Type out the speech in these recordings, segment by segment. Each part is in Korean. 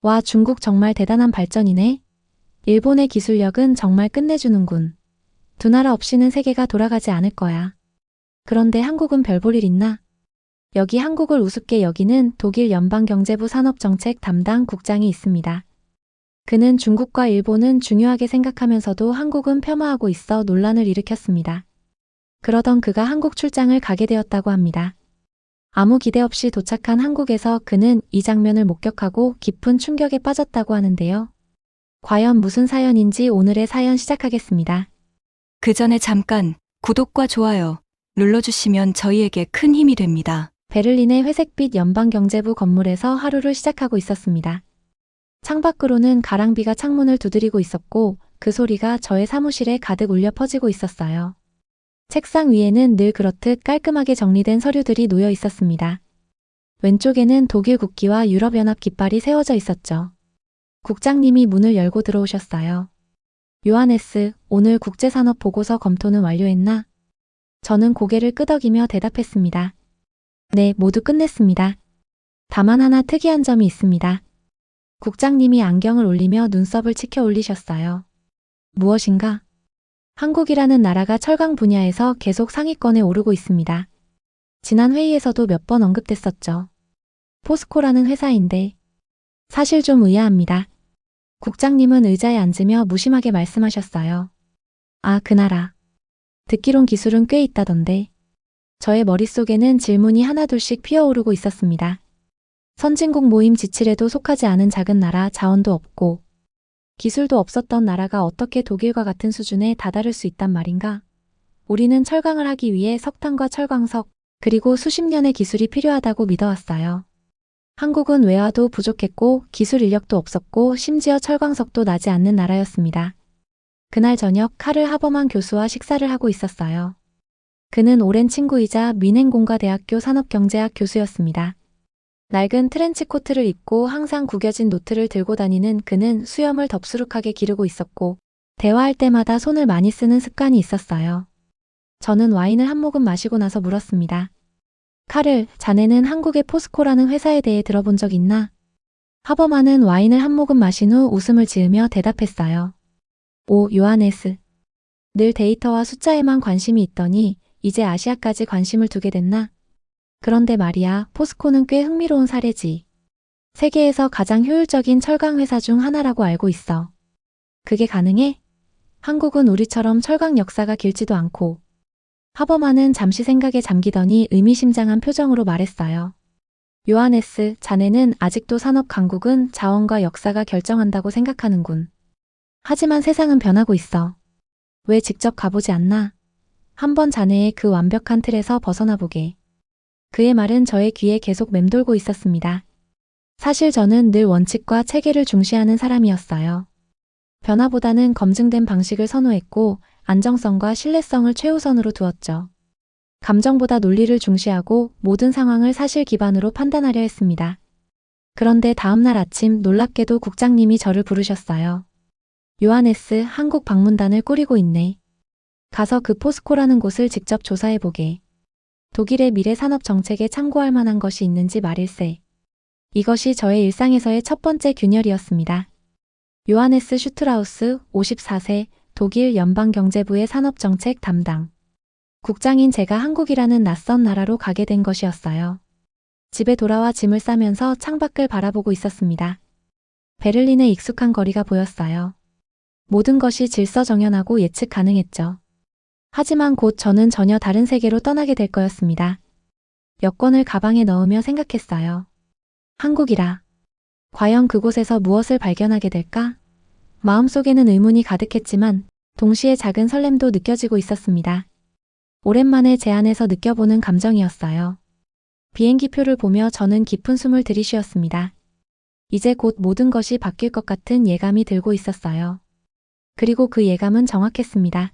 와, 중국 정말 대단한 발전이네. 일본의 기술력은 정말 끝내주는군. 두 나라 없이는 세계가 돌아가지 않을 거야. 그런데 한국은 별 볼 일 있나? 여기 한국을 우습게 여기는 독일 연방경제부 산업정책 담당 국장이 있습니다. 그는 중국과 일본은 중요하게 생각하면서도 한국은 폄하하고 있어 논란을 일으켰습니다. 그러던 그가 한국 출장을 가게 되었다고 합니다. 아무 기대 없이 도착한 한국에서 그는 이 장면을 목격하고 깊은 충격에 빠졌다고 하는데요. 과연 무슨 사연인지 오늘의 사연 시작하겠습니다. 그 전에 잠깐 구독과 좋아요 눌러주시면 저희에게 큰 힘이 됩니다. 베를린의 회색빛 연방경제부 건물에서 하루를 시작하고 있었습니다. 창밖으로는 가랑비가 창문을 두드리고 있었고 그 소리가 저의 사무실에 가득 울려 퍼지고 있었어요. 책상 위에는 늘 그렇듯 깔끔하게 정리된 서류들이 놓여 있었습니다. 왼쪽에는 독일 국기와 유럽연합 깃발이 세워져 있었죠. 국장님이 문을 열고 들어오셨어요. 요하네스, 오늘 국제산업 보고서 검토는 완료했나? 저는 고개를 끄덕이며 대답했습니다. 네, 모두 끝냈습니다. 다만 하나 특이한 점이 있습니다. 국장님이 안경을 올리며 눈썹을 치켜 올리셨어요. 무엇인가? 한국이라는 나라가 철강 분야에서 계속 상위권에 오르고 있습니다. 지난 회의에서도 몇 번 언급됐었죠. 포스코라는 회사인데 사실 좀 의아합니다. 국장님은 의자에 앉으며 무심하게 말씀하셨어요. 아, 그 나라. 듣기론 기술은 꽤 있다던데. 저의 머릿속에는 질문이 하나둘씩 피어오르고 있었습니다. 선진국 모임 지칠에도 속하지 않은 작은 나라, 자원도 없고 기술도 없었던 나라가 어떻게 독일과 같은 수준에 다다를 수 있단 말인가? 우리는 철강을 하기 위해 석탄과 철광석, 그리고 수십 년의 기술이 필요하다고 믿어왔어요. 한국은 외화도 부족했고 기술 인력도 없었고 심지어 철광석도 나지 않는 나라였습니다. 그날 저녁 카를 하버만 교수와 식사를 하고 있었어요. 그는 오랜 친구이자 뮌헨공과대학교 산업경제학 교수였습니다. 낡은 트렌치코트를 입고 항상 구겨진 노트를 들고 다니는 그는 수염을 덥수룩하게 기르고 있었고 대화할 때마다 손을 많이 쓰는 습관이 있었어요. 저는 와인을 한 모금 마시고 나서 물었습니다. 카를, 자네는 한국의 포스코라는 회사에 대해 들어본 적 있나? 하버만은 와인을 한 모금 마신 후 웃음을 지으며 대답했어요. 오, 요하네스. 늘 데이터와 숫자에만 관심이 있더니 이제 아시아까지 관심을 두게 됐나? 그런데 말이야, 포스코는 꽤 흥미로운 사례지. 세계에서 가장 효율적인 철강 회사 중 하나라고 알고 있어. 그게 가능해? 한국은 우리처럼 철강 역사가 길지도 않고. 하버만은 잠시 생각에 잠기더니 의미심장한 표정으로 말했어요. 요하네스, 자네는 아직도 산업 강국은 자원과 역사가 결정한다고 생각하는군. 하지만 세상은 변하고 있어. 왜 직접 가보지 않나? 한번 자네의 그 완벽한 틀에서 벗어나 보게. 그의 말은 저의 귀에 계속 맴돌고 있었습니다. 사실 저는 늘 원칙과 체계를 중시하는 사람이었어요. 변화보다는 검증된 방식을 선호했고 안정성과 신뢰성을 최우선으로 두었죠. 감정보다 논리를 중시하고 모든 상황을 사실 기반으로 판단하려 했습니다. 그런데 다음날 아침 놀랍게도 국장님이 저를 부르셨어요. 요하네스, 한국 방문단을 꾸리고 있네. 가서 그 포스코라는 곳을 직접 조사해보게. 독일의 미래 산업 정책에 참고할 만한 것이 있는지 말일세. 이것이 저의 일상에서의 첫 번째 균열이었습니다. 요하네스 슈트라우스, 54세, 독일 연방경제부의 산업정책 담당. 국장인 제가 한국이라는 낯선 나라로 가게 된 것이었어요. 집에 돌아와 짐을 싸면서 창밖을 바라보고 있었습니다. 베를린의 익숙한 거리가 보였어요. 모든 것이 질서정연하고 예측 가능했죠. 하지만 곧 저는 전혀 다른 세계로 떠나게 될 거였습니다. 여권을 가방에 넣으며 생각했어요. 한국이라. 과연 그곳에서 무엇을 발견하게 될까? 마음속에는 의문이 가득했지만 동시에 작은 설렘도 느껴지고 있었습니다. 오랜만에 제 안에서 느껴보는 감정이었어요. 비행기표를 보며 저는 깊은 숨을 들이쉬었습니다. 이제 곧 모든 것이 바뀔 것 같은 예감이 들고 있었어요. 그리고 그 예감은 정확했습니다.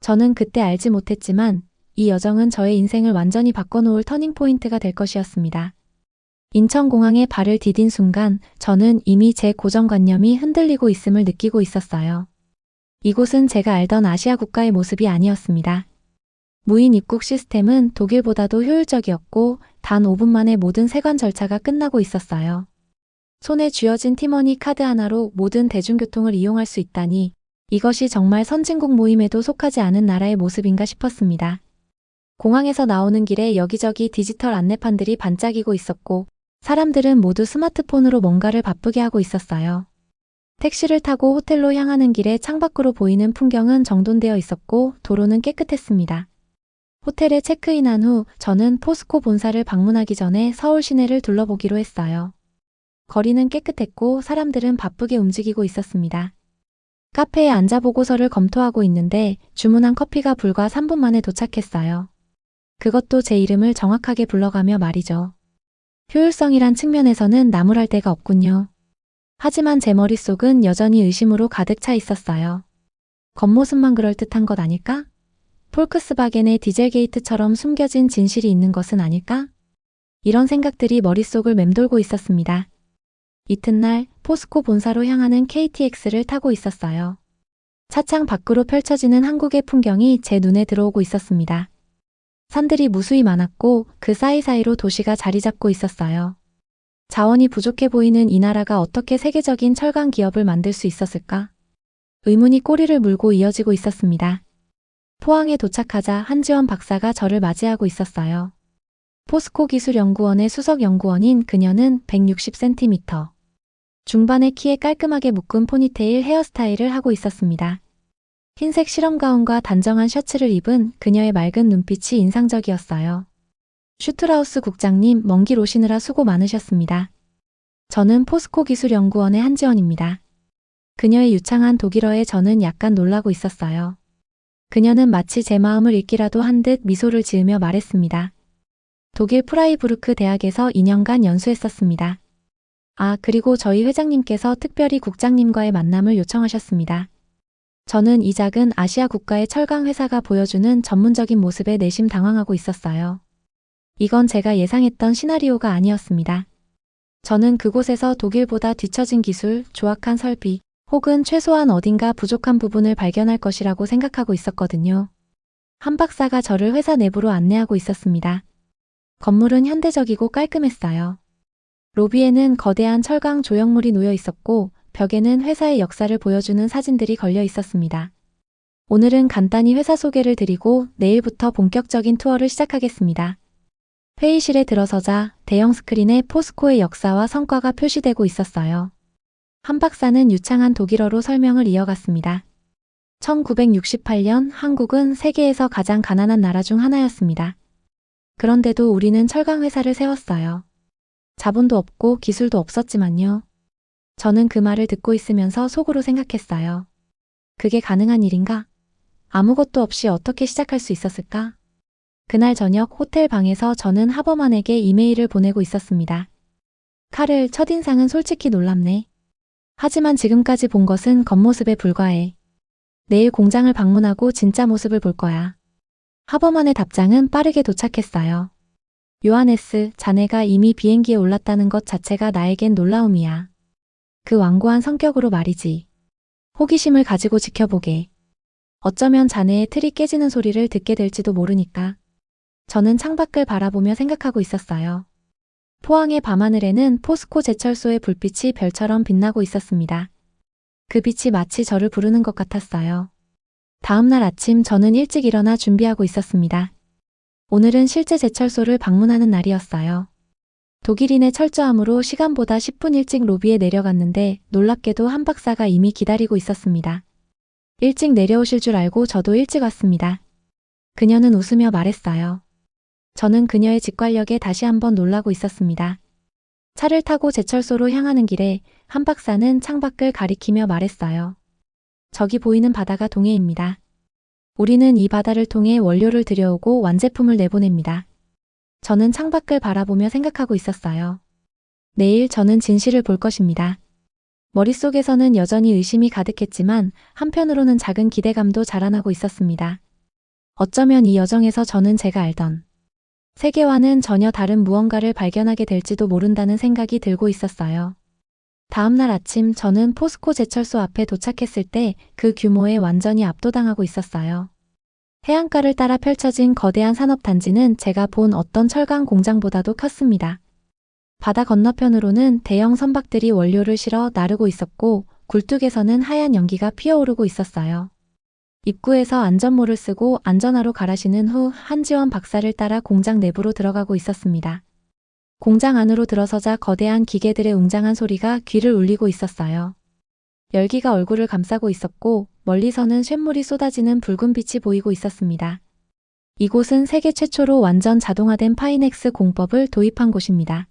저는 그때 알지 못했지만 이 여정은 저의 인생을 완전히 바꿔놓을 터닝포인트가 될 것이었습니다. 인천공항에 발을 디딘 순간 저는 이미 제 고정관념이 흔들리고 있음을 느끼고 있었어요. 이곳은 제가 알던 아시아 국가의 모습이 아니었습니다. 무인 입국 시스템은 독일보다도 효율적이었고 단 5분 만에 모든 세관 절차가 끝나고 있었어요. 손에 쥐어진 티머니 카드 하나로 모든 대중교통을 이용할 수 있다니 이것이 정말 선진국 모임에도 속하지 않은 나라의 모습인가 싶었습니다. 공항에서 나오는 길에 여기저기 디지털 안내판들이 반짝이고 있었고 사람들은 모두 스마트폰으로 뭔가를 바쁘게 하고 있었어요. 택시를 타고 호텔로 향하는 길에 창밖으로 보이는 풍경은 정돈되어 있었고 도로는 깨끗했습니다. 호텔에 체크인한 후 저는 포스코 본사를 방문하기 전에 서울 시내를 둘러보기로 했어요. 거리는 깨끗했고 사람들은 바쁘게 움직이고 있었습니다. 카페에 앉아 보고서를 검토하고 있는데 주문한 커피가 불과 3분 만에 도착했어요. 그것도 제 이름을 정확하게 불러가며 말이죠. 효율성이란 측면에서는 나무랄 데가 없군요. 하지만 제 머릿속은 여전히 의심으로 가득 차 있었어요. 겉모습만 그럴듯한 것 아닐까? 폴크스바겐의 디젤게이트처럼 숨겨진 진실이 있는 것은 아닐까? 이런 생각들이 머릿속을 맴돌고 있었습니다. 이튿날 포스코 본사로 향하는 KTX를 타고 있었어요. 차창 밖으로 펼쳐지는 한국의 풍경이 제 눈에 들어오고 있었습니다. 산들이 무수히 많았고 그 사이사이로 도시가 자리 잡고 있었어요. 자원이 부족해 보이는 이 나라가 어떻게 세계적인 철강 기업을 만들 수 있었을까? 의문이 꼬리를 물고 이어지고 있었습니다. 포항에 도착하자 한지원 박사가 저를 맞이하고 있었어요. 포스코 기술연구원의 수석연구원인 그녀는 160cm. 중반의 키에 깔끔하게 묶은 포니테일 헤어스타일을 하고 있었습니다. 흰색 실험가운과 단정한 셔츠를 입은 그녀의 맑은 눈빛이 인상적이었어요. 슈트라우스 국장님, 먼 길 오시느라 수고 많으셨습니다. 저는 포스코 기술연구원의 한지원입니다. 그녀의 유창한 독일어에 저는 약간 놀라고 있었어요. 그녀는 마치 제 마음을 읽기라도 한 듯 미소를 지으며 말했습니다. 독일 프라이부르크 대학에서 2년간 연수했었습니다. 아, 그리고 저희 회장님께서 특별히 국장님과의 만남을 요청하셨습니다. 저는 이 작은 아시아 국가의 철강 회사가 보여주는 전문적인 모습에 내심 당황하고 있었어요. 이건 제가 예상했던 시나리오가 아니었습니다. 저는 그곳에서 독일보다 뒤처진 기술, 조악한 설비, 혹은 최소한 어딘가 부족한 부분을 발견할 것이라고 생각하고 있었거든요. 한 박사가 저를 회사 내부로 안내하고 있었습니다. 건물은 현대적이고 깔끔했어요. 로비에는 거대한 철강 조형물이 놓여 있었고 벽에는 회사의 역사를 보여주는 사진들이 걸려 있었습니다. 오늘은 간단히 회사 소개를 드리고 내일부터 본격적인 투어를 시작하겠습니다. 회의실에 들어서자 대형 스크린에 포스코의 역사와 성과가 표시되고 있었어요. 한 박사는 유창한 독일어로 설명을 이어갔습니다. 1968년 한국은 세계에서 가장 가난한 나라 중 하나였습니다. 그런데도 우리는 철강 회사를 세웠어요. 자본도 없고 기술도 없었지만요. 저는 그 말을 듣고 있으면서 속으로 생각했어요. 그게 가능한 일인가? 아무것도 없이 어떻게 시작할 수 있었을까? 그날 저녁 호텔 방에서 저는 하버만에게 이메일을 보내고 있었습니다. 카를, 첫인상은 솔직히 놀랍네. 하지만 지금까지 본 것은 겉모습에 불과해. 내일 공장을 방문하고 진짜 모습을 볼 거야. 하버만의 답장은 빠르게 도착했어요. 요하네스, 자네가 이미 비행기에 올랐다는 것 자체가 나에겐 놀라움이야. 그 완고한 성격으로 말이지. 호기심을 가지고 지켜보게. 어쩌면 자네의 틀이 깨지는 소리를 듣게 될지도 모르니까. 저는 창밖을 바라보며 생각하고 있었어요. 포항의 밤하늘에는 포스코 제철소의 불빛이 별처럼 빛나고 있었습니다. 그 빛이 마치 저를 부르는 것 같았어요. 다음 날 아침 저는 일찍 일어나 준비하고 있었습니다. 오늘은 실제 제철소를 방문하는 날이었어요. 독일인의 철저함으로 시간보다 10분 일찍 로비에 내려갔는데 놀랍게도 한 박사가 이미 기다리고 있었습니다. 일찍 내려오실 줄 알고 저도 일찍 왔습니다. 그녀는 웃으며 말했어요. 저는 그녀의 직관력에 다시 한번 놀라고 있었습니다. 차를 타고 제철소로 향하는 길에 한 박사는 창밖을 가리키며 말했어요. 저기 보이는 바다가 동해입니다. 우리는 이 바다를 통해 원료를 들여오고 완제품을 내보냅니다. 저는 창밖을 바라보며 생각하고 있었어요. 내일 저는 진실을 볼 것입니다. 머릿속에서는 여전히 의심이 가득했지만 한편으로는 작은 기대감도 자라나고 있었습니다. 어쩌면 이 여정에서 저는 제가 알던 세계와는 전혀 다른 무언가를 발견하게 될지도 모른다는 생각이 들고 있었어요. 다음 날 아침 저는 포스코 제철소 앞에 도착했을 때 그 규모에 완전히 압도당하고 있었어요. 해안가를 따라 펼쳐진 거대한 산업단지는 제가 본 어떤 철강 공장보다도 컸습니다. 바다 건너편으로는 대형 선박들이 원료를 실어 나르고 있었고 굴뚝에서는 하얀 연기가 피어오르고 있었어요. 입구에서 안전모를 쓰고 안전하로 갈아신은 후 한지원 박사를 따라 공장 내부로 들어가고 있었습니다. 공장 안으로 들어서자 거대한 기계들의 웅장한 소리가 귀를 울리고 있었어요. 열기가 얼굴을 감싸고 있었고 멀리서는 쇳물이 쏟아지는 붉은 빛이 보이고 있었습니다. 이곳은 세계 최초로 완전 자동화된 파이넥스 공법을 도입한 곳입니다.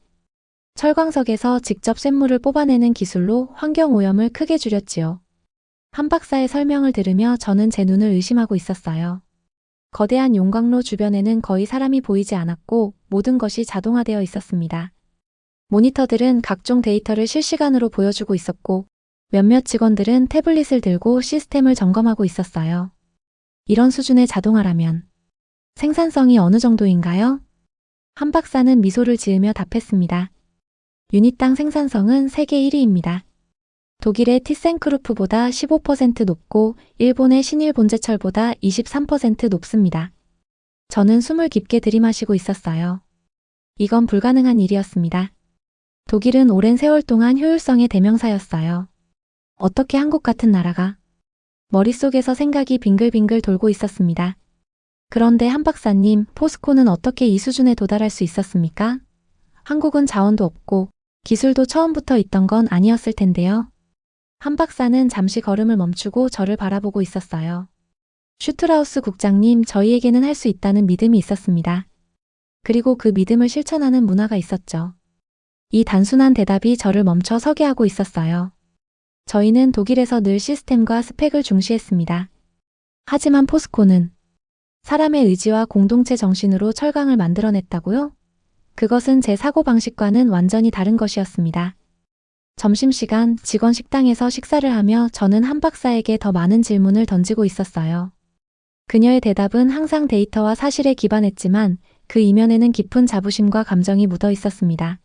철광석에서 직접 쇳물을 뽑아내는 기술로 환경 오염을 크게 줄였지요. 한 박사의 설명을 들으며 저는 제 눈을 의심하고 있었어요. 거대한 용광로 주변에는 거의 사람이 보이지 않았고 모든 것이 자동화되어 있었습니다. 모니터들은 각종 데이터를 실시간으로 보여주고 있었고 몇몇 직원들은 태블릿을 들고 시스템을 점검하고 있었어요. 이런 수준의 자동화라면 생산성이 어느 정도인가요? 한 박사는 미소를 지으며 답했습니다. 유닛당 생산성은 세계 1위입니다. 독일의 티센크루프보다 15% 높고 일본의 신일본제철보다 23% 높습니다. 저는 숨을 깊게 들이마시고 있었어요. 이건 불가능한 일이었습니다. 독일은 오랜 세월 동안 효율성의 대명사였어요. 어떻게 한국 같은 나라가? 머릿속에서 생각이 빙글빙글 돌고 있었습니다. 그런데 한 박사님, 포스코는 어떻게 이 수준에 도달할 수 있었습니까? 한국은 자원도 없고 기술도 처음부터 있던 건 아니었을 텐데요. 한 박사는 잠시 걸음을 멈추고 저를 바라보고 있었어요. 슈트라우스 국장님, 저희에게는 할 수 있다는 믿음이 있었습니다. 그리고 그 믿음을 실천하는 문화가 있었죠. 이 단순한 대답이 저를 멈춰 서게 하고 있었어요. 저희는 독일에서 늘 시스템과 스펙을 중시했습니다. 하지만 포스코는 사람의 의지와 공동체 정신으로 철강을 만들어냈다고요? 그것은 제 사고방식과는 완전히 다른 것이었습니다. 점심시간 직원 식당에서 식사를 하며 저는 한 박사에게 더 많은 질문을 던지고 있었어요. 그녀의 대답은 항상 데이터와 사실에 기반했지만 그 이면에는 깊은 자부심과 감정이 묻어 있었습니다.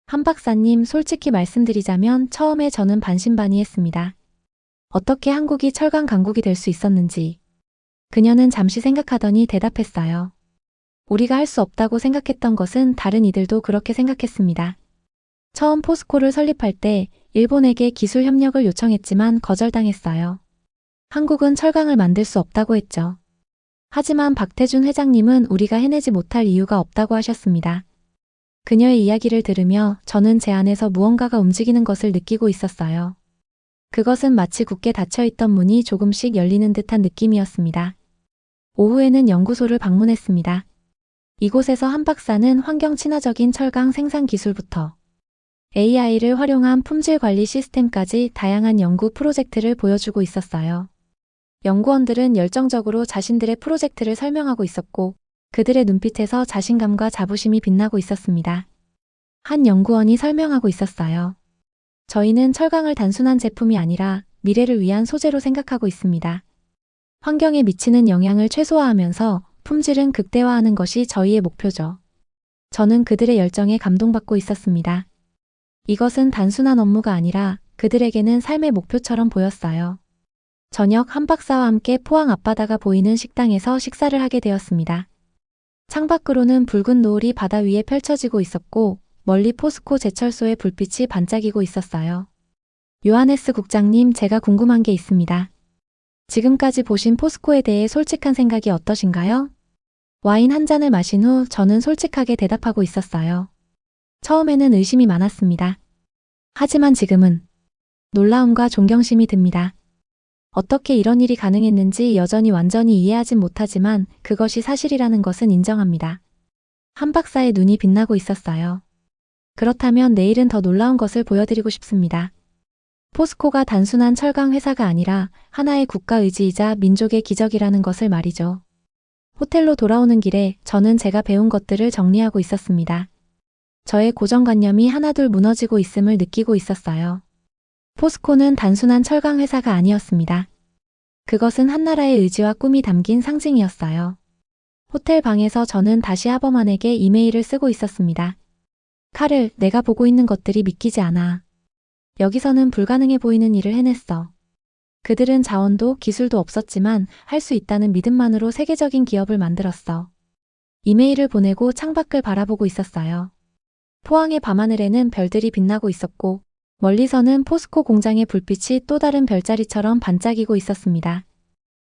한 박사님, 솔직히 말씀드리자면 처음에 저는 반신반의했습니다. 어떻게 한국이 철강 강국이 될 수 있었는지. 그녀는 잠시 생각하더니 대답했어요. 우리가 할 수 없다고 생각했던 것은 다른 이들도 그렇게 생각했습니다. 처음 포스코를 설립할 때 일본에게 기술 협력을 요청했지만 거절당했어요. 한국은 철강을 만들 수 없다고 했죠. 하지만 박태준 회장님은 우리가 해내지 못할 이유가 없다고 하셨습니다. 그녀의 이야기를 들으며 저는 제 안에서 무언가가 움직이는 것을 느끼고 있었어요. 그것은 마치 굳게 닫혀있던 문이 조금씩 열리는 듯한 느낌이었습니다. 오후에는 연구소를 방문했습니다. 이곳에서 한 박사는 환경 친화적인 철강 생산 기술부터 AI를 활용한 품질 관리 시스템까지 다양한 연구 프로젝트를 보여주고 있었어요. 연구원들은 열정적으로 자신들의 프로젝트를 설명하고 있었고 그들의 눈빛에서 자신감과 자부심이 빛나고 있었습니다. 한 연구원이 설명하고 있었어요. 저희는 철강을 단순한 제품이 아니라 미래를 위한 소재로 생각하고 있습니다. 환경에 미치는 영향을 최소화하면서 품질은 극대화하는 것이 저희의 목표죠. 저는 그들의 열정에 감동받고 있었습니다. 이것은 단순한 업무가 아니라 그들에게는 삶의 목표처럼 보였어요. 저녁 한 박사와 함께 포항 앞바다가 보이는 식당에서 식사를 하게 되었습니다. 창밖으로는 붉은 노을이 바다 위에 펼쳐지고 있었고 멀리 포스코 제철소의 불빛이 반짝이고 있었어요. 요하네스 국장님, 제가 궁금한 게 있습니다. 지금까지 보신 포스코에 대해 솔직한 생각이 어떠신가요? 와인 한 잔을 마신 후 저는 솔직하게 대답하고 있었어요. 처음에는 의심이 많았습니다. 하지만 지금은 놀라움과 존경심이 듭니다. 어떻게 이런 일이 가능했는지 여전히 완전히 이해하진 못하지만 그것이 사실이라는 것은 인정합니다. 한 박사의 눈이 빛나고 있었어요. 그렇다면 내일은 더 놀라운 것을 보여드리고 싶습니다. 포스코가 단순한 철강 회사가 아니라 하나의 국가 의지이자 민족의 기적이라는 것을 말이죠. 호텔로 돌아오는 길에 저는 제가 배운 것들을 정리하고 있었습니다. 저의 고정관념이 하나둘 무너지고 있음을 느끼고 있었어요. 포스코는 단순한 철강 회사가 아니었습니다. 그것은 한 나라의 의지와 꿈이 담긴 상징이었어요. 호텔 방에서 저는 다시 하버만에게 이메일을 쓰고 있었습니다. 카를, 내가 보고 있는 것들이 믿기지 않아. 여기서는 불가능해 보이는 일을 해냈어. 그들은 자원도 기술도 없었지만 할 수 있다는 믿음만으로 세계적인 기업을 만들었어. 이메일을 보내고 창밖을 바라보고 있었어요. 포항의 밤하늘에는 별들이 빛나고 있었고 멀리서는 포스코 공장의 불빛이 또 다른 별자리처럼 반짝이고 있었습니다.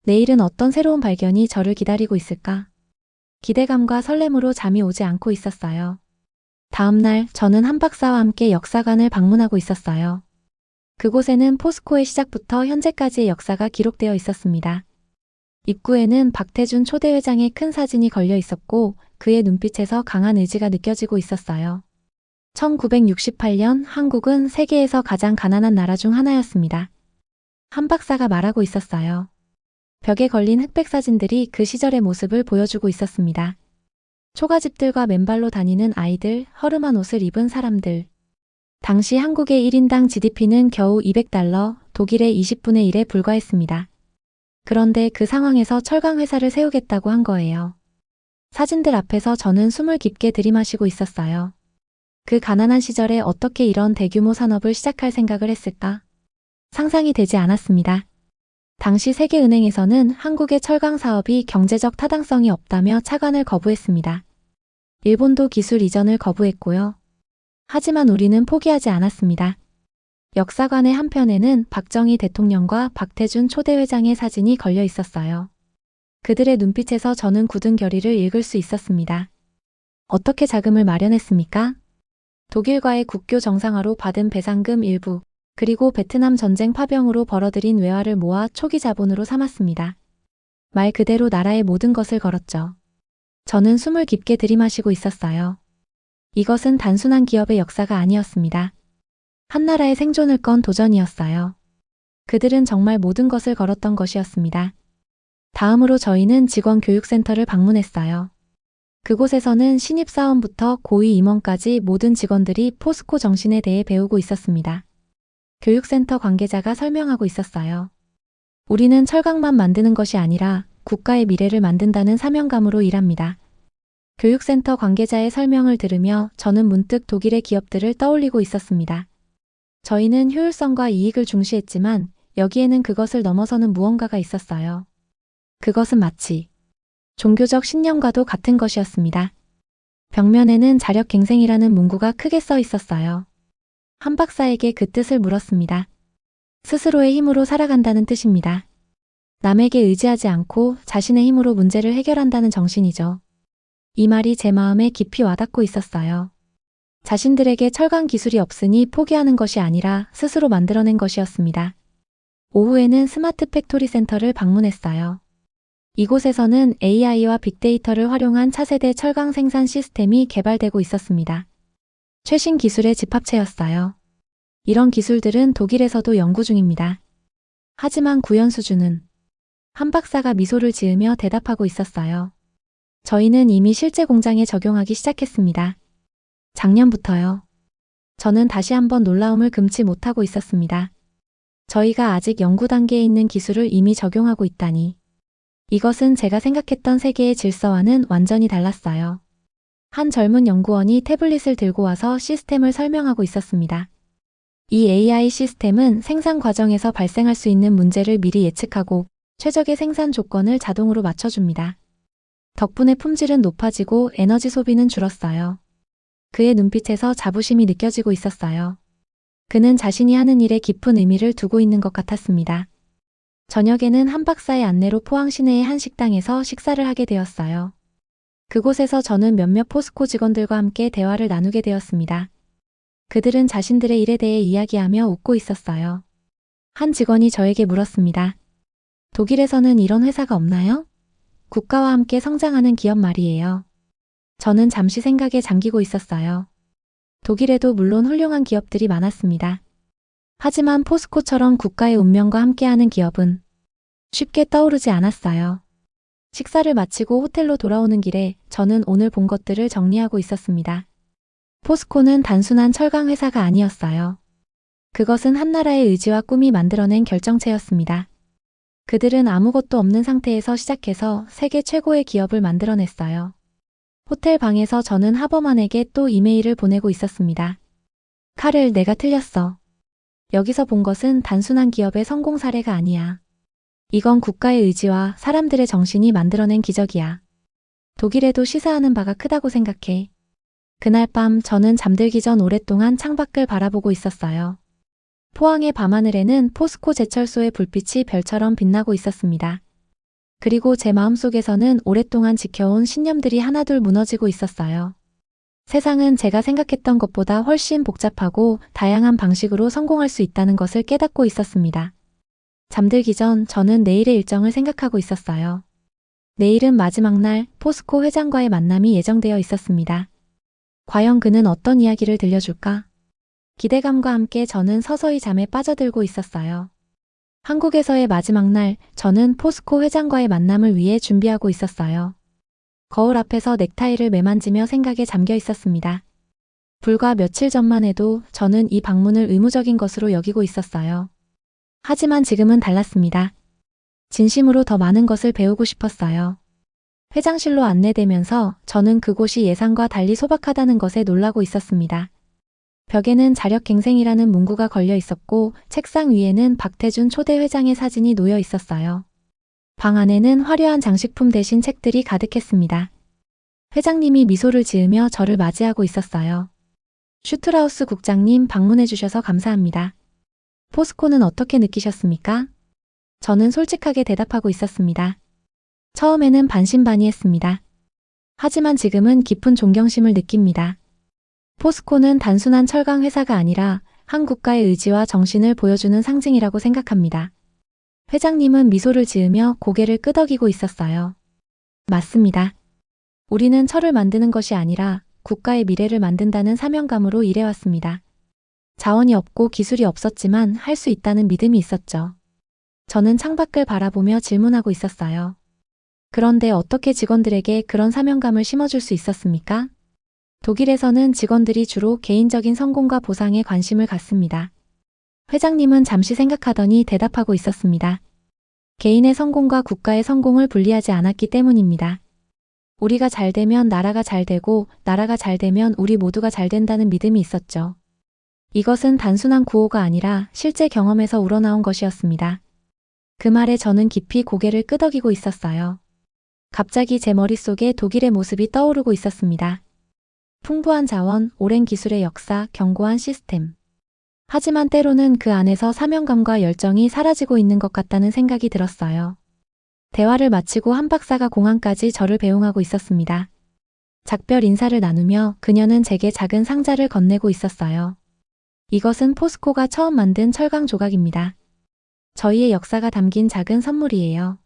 내일은 어떤 새로운 발견이 저를 기다리고 있을까? 기대감과 설렘으로 잠이 오지 않고 있었어요. 다음 날 저는 한 박사와 함께 역사관을 방문하고 있었어요. 그곳에는 포스코의 시작부터 현재까지의 역사가 기록되어 있었습니다. 입구에는 박태준 초대회장의 큰 사진이 걸려 있었고 그의 눈빛에서 강한 의지가 느껴지고 있었어요. 1968년 한국은 세계에서 가장 가난한 나라 중 하나였습니다. 한 박사가 말하고 있었어요. 벽에 걸린 흑백 사진들이 그 시절의 모습을 보여주고 있었습니다. 초가집들과 맨발로 다니는 아이들, 허름한 옷을 입은 사람들. 당시 한국의 1인당 GDP는 겨우 200달러, 독일의 20분의 1에 불과했습니다. 그런데 그 상황에서 철강 회사를 세우겠다고 한 거예요. 사진들 앞에서 저는 숨을 깊게 들이마시고 있었어요. 그 가난한 시절에 어떻게 이런 대규모 산업을 시작할 생각을 했을까? 상상이 되지 않았습니다. 당시 세계은행에서는 한국의 철강 사업이 경제적 타당성이 없다며 차관을 거부했습니다. 일본도 기술 이전을 거부했고요. 하지만 우리는 포기하지 않았습니다. 역사관의 한편에는 박정희 대통령과 박태준 초대회장의 사진이 걸려 있었어요. 그들의 눈빛에서 저는 굳은 결의를 읽을 수 있었습니다. 어떻게 자금을 마련했습니까? 독일과의 국교 정상화로 받은 배상금 일부, 그리고 베트남 전쟁 파병으로 벌어들인 외화를 모아 초기 자본으로 삼았습니다. 말 그대로 나라의 모든 것을 걸었죠. 저는 숨을 깊게 들이마시고 있었어요. 이것은 단순한 기업의 역사가 아니었습니다. 한 나라의 생존을 건 도전이었어요. 그들은 정말 모든 것을 걸었던 것이었습니다. 다음으로 저희는 직원교육센터를 방문했어요. 그곳에서는 신입사원부터 고위 임원까지 모든 직원들이 포스코 정신에 대해 배우고 있었습니다. 교육센터 관계자가 설명하고 있었어요. 우리는 철강만 만드는 것이 아니라 국가의 미래를 만든다는 사명감으로 일합니다. 교육센터 관계자의 설명을 들으며 저는 문득 독일의 기업들을 떠올리고 있었습니다. 저희는 효율성과 이익을 중시했지만 여기에는 그것을 넘어서는 무언가가 있었어요. 그것은 마치 종교적 신념과도 같은 것이었습니다. 벽면에는 자력갱생이라는 문구가 크게 써 있었어요. 한 박사에게 그 뜻을 물었습니다. 스스로의 힘으로 살아간다는 뜻입니다. 남에게 의지하지 않고 자신의 힘으로 문제를 해결한다는 정신이죠. 이 말이 제 마음에 깊이 와닿고 있었어요. 자신들에게 철강 기술이 없으니 포기하는 것이 아니라 스스로 만들어낸 것이었습니다. 오후에는 스마트 팩토리 센터를 방문했어요. 이곳에서는 AI와 빅데이터를 활용한 차세대 철강 생산 시스템이 개발되고 있었습니다. 최신 기술의 집합체였어요. 이런 기술들은 독일에서도 연구 중입니다. 하지만 구현 수준은 한 박사가 미소를 지으며 대답하고 있었어요. 저희는 이미 실제 공장에 적용하기 시작했습니다. 작년부터요. 저는 다시 한번 놀라움을 금치 못하고 있었습니다. 저희가 아직 연구 단계에 있는 기술을 이미 적용하고 있다니. 이것은 제가 생각했던 세계의 질서와는 완전히 달랐어요. 한 젊은 연구원이 태블릿을 들고 와서 시스템을 설명하고 있었습니다. 이 AI 시스템은 생산 과정에서 발생할 수 있는 문제를 미리 예측하고 최적의 생산 조건을 자동으로 맞춰줍니다. 덕분에 품질은 높아지고 에너지 소비는 줄었어요. 그의 눈빛에서 자부심이 느껴지고 있었어요. 그는 자신이 하는 일에 깊은 의미를 두고 있는 것 같았습니다. 저녁에는 한 박사의 안내로 포항 시내의 한 식당에서 식사를 하게 되었어요. 그곳에서 저는 몇몇 포스코 직원들과 함께 대화를 나누게 되었습니다. 그들은 자신들의 일에 대해 이야기하며 웃고 있었어요. 한 직원이 저에게 물었습니다. 독일에서는 이런 회사가 없나요? 국가와 함께 성장하는 기업 말이에요. 저는 잠시 생각에 잠기고 있었어요. 독일에도 물론 훌륭한 기업들이 많았습니다. 하지만 포스코처럼 국가의 운명과 함께하는 기업은 쉽게 떠오르지 않았어요. 식사를 마치고 호텔로 돌아오는 길에 저는 오늘 본 것들을 정리하고 있었습니다. 포스코는 단순한 철강 회사가 아니었어요. 그것은 한 나라의 의지와 꿈이 만들어낸 결정체였습니다. 그들은 아무것도 없는 상태에서 시작해서 세계 최고의 기업을 만들어냈어요. 호텔 방에서 저는 하버만에게 또 이메일을 보내고 있었습니다. 카를, 내가 틀렸어. 여기서 본 것은 단순한 기업의 성공 사례가 아니야. 이건 국가의 의지와 사람들의 정신이 만들어낸 기적이야. 독일에도 시사하는 바가 크다고 생각해. 그날 밤 저는 잠들기 전 오랫동안 창밖을 바라보고 있었어요. 포항의 밤하늘에는 포스코 제철소의 불빛이 별처럼 빛나고 있었습니다. 그리고 제 마음속에서는 오랫동안 지켜온 신념들이 하나둘 무너지고 있었어요. 세상은 제가 생각했던 것보다 훨씬 복잡하고 다양한 방식으로 성공할 수 있다는 것을 깨닫고 있었습니다. 잠들기 전 저는 내일의 일정을 생각하고 있었어요. 내일은 마지막 날 포스코 회장과의 만남이 예정되어 있었습니다. 과연 그는 어떤 이야기를 들려줄까? 기대감과 함께 저는 서서히 잠에 빠져들고 있었어요. 한국에서의 마지막 날, 저는 포스코 회장과의 만남을 위해 준비하고 있었어요. 거울 앞에서 넥타이를 매만지며 생각에 잠겨 있었습니다. 불과 며칠 전만 해도 저는 이 방문을 의무적인 것으로 여기고 있었어요. 하지만 지금은 달랐습니다. 진심으로 더 많은 것을 배우고 싶었어요. 회장실로 안내되면서 저는 그곳이 예상과 달리 소박하다는 것에 놀라고 있었습니다. 벽에는 자력갱생이라는 문구가 걸려 있었고 책상 위에는 박태준 초대 회장의 사진이 놓여 있었어요. 방 안에는 화려한 장식품 대신 책들이 가득했습니다. 회장님이 미소를 지으며 저를 맞이하고 있었어요. 슈트라우스 국장님 방문해 주셔서 감사합니다. 포스코는 어떻게 느끼셨습니까? 저는 솔직하게 대답하고 있었습니다. 처음에는 반신반의했습니다. 하지만 지금은 깊은 존경심을 느낍니다. 포스코는 단순한 철강 회사가 아니라 한 국가의 의지와 정신을 보여주는 상징이라고 생각합니다. 회장님은 미소를 지으며 고개를 끄덕이고 있었어요. 맞습니다. 우리는 철을 만드는 것이 아니라 국가의 미래를 만든다는 사명감으로 일해왔습니다. 자원이 없고 기술이 없었지만 할 수 있다는 믿음이 있었죠. 저는 창밖을 바라보며 질문하고 있었어요. 그런데 어떻게 직원들에게 그런 사명감을 심어줄 수 있었습니까? 독일에서는 직원들이 주로 개인적인 성공과 보상에 관심을 갖습니다. 회장님은 잠시 생각하더니 대답하고 있었습니다. 개인의 성공과 국가의 성공을 분리하지 않았기 때문입니다. 우리가 잘 되면 나라가 잘 되고 나라가 잘 되면 우리 모두가 잘 된다는 믿음이 있었죠. 이것은 단순한 구호가 아니라 실제 경험에서 우러나온 것이었습니다. 그 말에 저는 깊이 고개를 끄덕이고 있었어요. 갑자기 제 머릿속에 독일의 모습이 떠오르고 있었습니다. 풍부한 자원, 오랜 기술의 역사, 견고한 시스템. 하지만 때로는 그 안에서 사명감과 열정이 사라지고 있는 것 같다는 생각이 들었어요. 대화를 마치고 한 박사가 공항까지 저를 배웅하고 있었습니다. 작별 인사를 나누며 그녀는 제게 작은 상자를 건네고 있었어요. 이것은 포스코가 처음 만든 철강 조각입니다. 저희의 역사가 담긴 작은 선물이에요.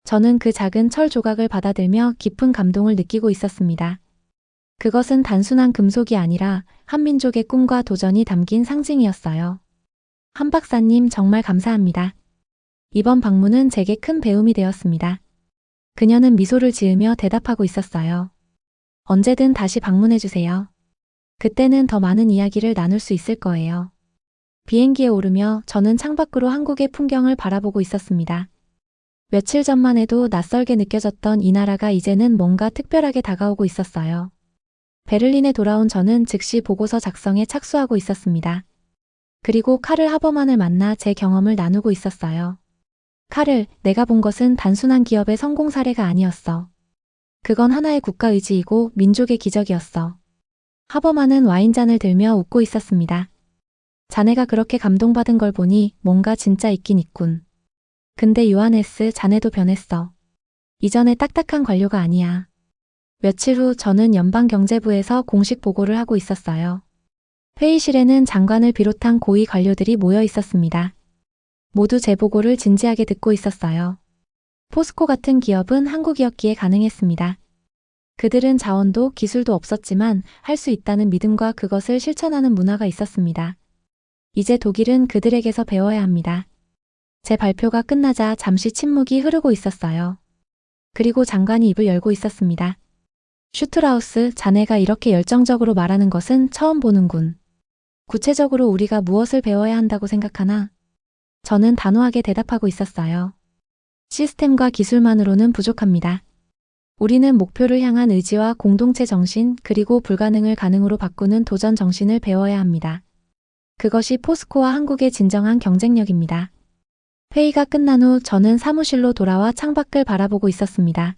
저는 그 작은 철 조각을 받아들며 깊은 감동을 느끼고 있었습니다. 그것은 단순한 금속이 아니라 한민족의 꿈과 도전이 담긴 상징이었어요. 한 박사님 정말 감사합니다. 이번 방문은 제게 큰 배움이 되었습니다. 그녀는 미소를 지으며 대답하고 있었어요. 언제든 다시 방문해주세요. 그때는 더 많은 이야기를 나눌 수 있을 거예요. 비행기에 오르며 저는 창밖으로 한국의 풍경을 바라보고 있었습니다. 며칠 전만 해도 낯설게 느껴졌던 이 나라가 이제는 뭔가 특별하게 다가오고 있었어요. 베를린에 돌아온 저는 즉시 보고서 작성에 착수하고 있었습니다. 그리고 카를 하버만을 만나 제 경험을 나누고 있었어요. 카를, 내가 본 것은 단순한 기업의 성공 사례가 아니었어. 그건 하나의 국가 의지이고 민족의 기적이었어. 하버만은 와인잔을 들며 웃고 있었습니다. 자네가 그렇게 감동받은 걸 보니 뭔가 진짜 있긴 있군. 근데 요하네스, 자네도 변했어. 이전의 딱딱한 관료가 아니야. 며칠 후 저는 연방경제부에서 공식 보고를 하고 있었어요. 회의실에는 장관을 비롯한 고위 관료들이 모여 있었습니다. 모두 제 보고를 진지하게 듣고 있었어요. 포스코 같은 기업은 한국이었기에 가능했습니다. 그들은 자원도 기술도 없었지만 할 수 있다는 믿음과 그것을 실천하는 문화가 있었습니다. 이제 독일은 그들에게서 배워야 합니다. 제 발표가 끝나자 잠시 침묵이 흐르고 있었어요. 그리고 장관이 입을 열고 있었습니다. 슈트라우스, 자네가 이렇게 열정적으로 말하는 것은 처음 보는군. 구체적으로 우리가 무엇을 배워야 한다고 생각하나? 저는 단호하게 대답하고 있었어요. 시스템과 기술만으로는 부족합니다. 우리는 목표를 향한 의지와 공동체 정신, 그리고 불가능을 가능으로 바꾸는 도전 정신을 배워야 합니다. 그것이 포스코와 한국의 진정한 경쟁력입니다. 회의가 끝난 후 저는 사무실로 돌아와 창밖을 바라보고 있었습니다.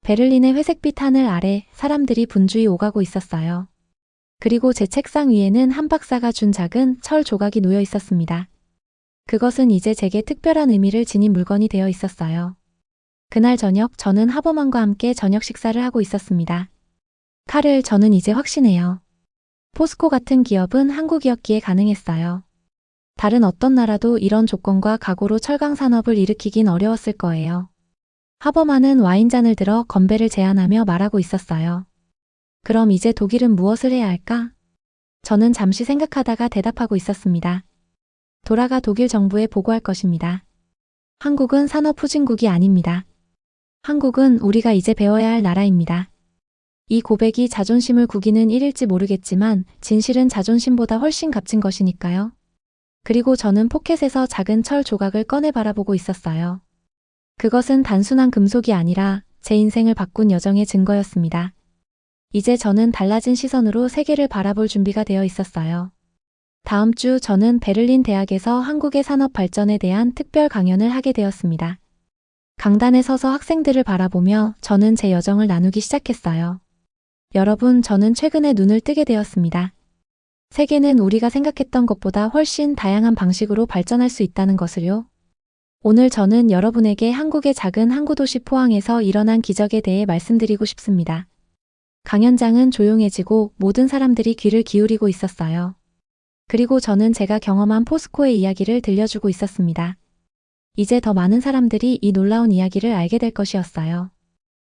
베를린의 회색빛 하늘 아래 사람들이 분주히 오가고 있었어요. 그리고 제 책상 위에는 한 박사가 준 작은 철 조각이 놓여 있었습니다. 그것은 이제 제게 특별한 의미를 지닌 물건이 되어 있었어요. 그날 저녁 저는 하버만과 함께 저녁 식사를 하고 있었습니다. 칼을 저는 이제 확신해요. 포스코 같은 기업은 한국이었기에 가능했어요. 다른 어떤 나라도 이런 조건과 각오로 철강 산업을 일으키긴 어려웠을 거예요. 하버만은 와인잔을 들어 건배를 제안하며 말하고 있었어요. 그럼 이제 독일은 무엇을 해야 할까? 저는 잠시 생각하다가 대답하고 있었습니다. 돌아가 독일 정부에 보고할 것입니다. 한국은 산업 후진국이 아닙니다. 한국은 우리가 이제 배워야 할 나라입니다. 이 고백이 자존심을 구기는 일일지 모르겠지만 진실은 자존심보다 훨씬 값진 것이니까요. 그리고 저는 포켓에서 작은 철 조각을 꺼내 바라보고 있었어요. 그것은 단순한 금속이 아니라 제 인생을 바꾼 여정의 증거였습니다. 이제 저는 달라진 시선으로 세계를 바라볼 준비가 되어 있었어요. 다음 주 저는 베를린 대학에서 한국의 산업 발전에 대한 특별 강연을 하게 되었습니다. 강단에 서서 학생들을 바라보며 저는 제 여정을 나누기 시작했어요. 여러분, 저는 최근에 눈을 뜨게 되었습니다. 세계는 우리가 생각했던 것보다 훨씬 다양한 방식으로 발전할 수 있다는 것을요. 오늘 저는 여러분에게 한국의 작은 항구 도시 포항에서 일어난 기적에 대해 말씀드리고 싶습니다. 강연장은 조용해지고 모든 사람들이 귀를 기울이고 있었어요. 그리고 저는 제가 경험한 포스코의 이야기를 들려주고 있었습니다. 이제 더 많은 사람들이 이 놀라운 이야기를 알게 될 것이었어요.